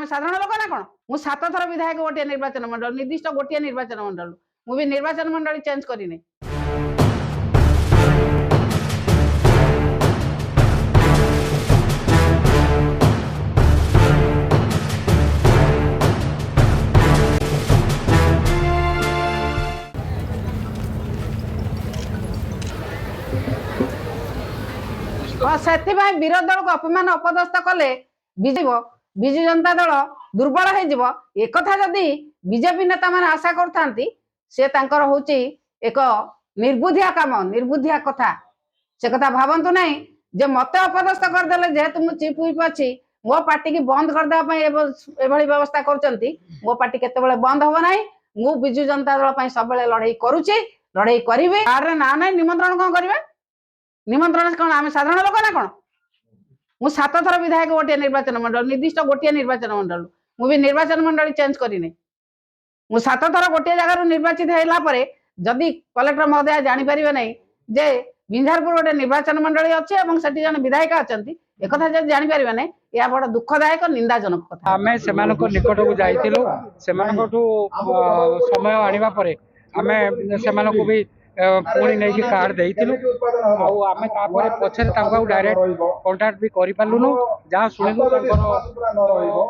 आम साधारण लोक ना कौन मु 7 थर विधायक गोटे निर्वाचन मंडल निर्दिष्ट गोटे निर्वाचन मंडल मुझे निर्वाचन मंडल चेंज करनी। से विरोधी दल को अपमान अपदस्थ कले विजु जनता दल दुर्बल हो एक जदि बीजेपी नेता मैंने आशा कर एक निर्बुद्धिया काम निर्बुद्धिया कथा से कथा भावतु ना जे मत अपदस्थ करदे जेहेतु मु चीफ व्हिप अच्छी मो पार्टी की बंद करदे व्यवस्था कर मो पार्टी केते बंद हम ना मु विजु जनता दल सब लड़ाई करुच्ची लड़ाई करी ना ना निमंत्रण कौन करें निमंत्रण कौन आम साधारण लोक ना कौन मु 7 थर विधायक गोटे निर्वाचन मंडल निर्दिष्ट गोटे निर्वाचन मंडल मुझे निर्वाचन मंडल चेंज करनी। मु 7 थर गोटे जगार निर्वाचित होगा जदि कलेक्टर महोदय जापर ना जे बिंझारपुर गोटे निर्वाचन मंडल अच्छे जन विधायिका अच्छा एक जब जापर ना यह बड़ दुखदायक निंदाजनक कथा। आम से निकट को जाइलु समय आने आम से भी पुणी नहीं कार्ड देलु आम पछे डायरेक्ट कंटाक्ट भी कर पार्लुनु जहाँ शुणु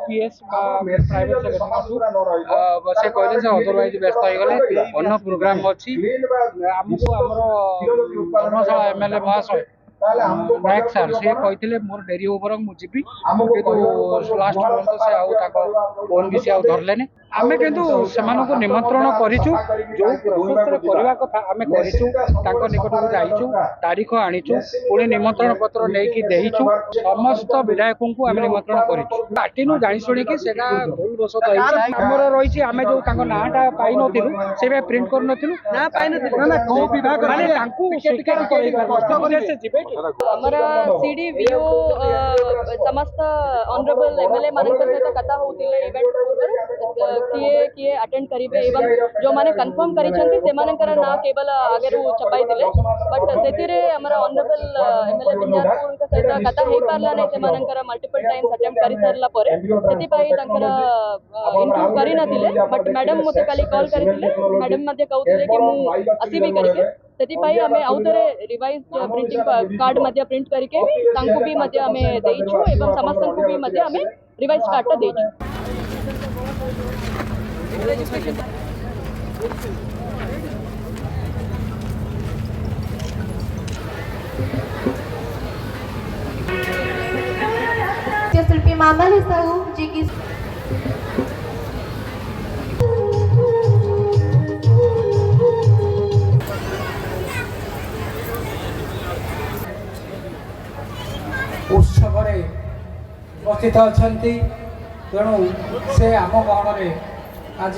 पीएस प्राइवेट सेक्रेटरी से कहले अदरवाइज व्यस्त हो गले अन्न प्रोग्राम अच्छी आमको आमर धर्मशाला एमएलए महाशय नायक सार सी कहते मोर डेरी ओवर मुझे लास्ट पर्यटन से फोन भी सी धरले आम कि निमंत्रण करूँ जो प्रोसेस करने कथा आम करूँ निकट को जाइचु तारीख आनीचु पुणी निमंत्रण पत्र नहीं देचु समस्त विधायकों को आम निमंत्रण करूँ पार्टी नु जानी शुणी कि भूल बसत आमर रही आम जो नाटा पाई नथिलु से प्रिंट कर नथिलु हमारा सीडी वीओ समस्त ऑनरेबल एमएलए मान सहित कथा होतिले इवेंट पूर्व किए अटेंड करिवे एवं जो माने कंफर्म करिसंती सेमानकर ना केवल आगे छपाई दिले बट सेतिरे हमारा ऑनरेबल एमएलए बिंजारपुर के सहित कथा हे पारला नै सेमानकर मल्टीपल टाइम्स अटेम्प्ट करि सरला परे सेति पई तंकर इंटरव्यू करि नथिले बट मैडम मते काली कॉल करिथिले मैडम मध्ये कहउथिले कि मु आसीबी करिवे सेति आमे आउथरे रिवाइज प्रिंटिंग कार्ड मध्ये प्रिंट करके तांको भी मध्ये आमे देइछु एवं समस्त को भी मध्ये आमे रिवाइज कार्ड देइछु। शिल्पी मामल साहू जी की उत्सव उपस्थित अच्छा तेणु से आम गहन आज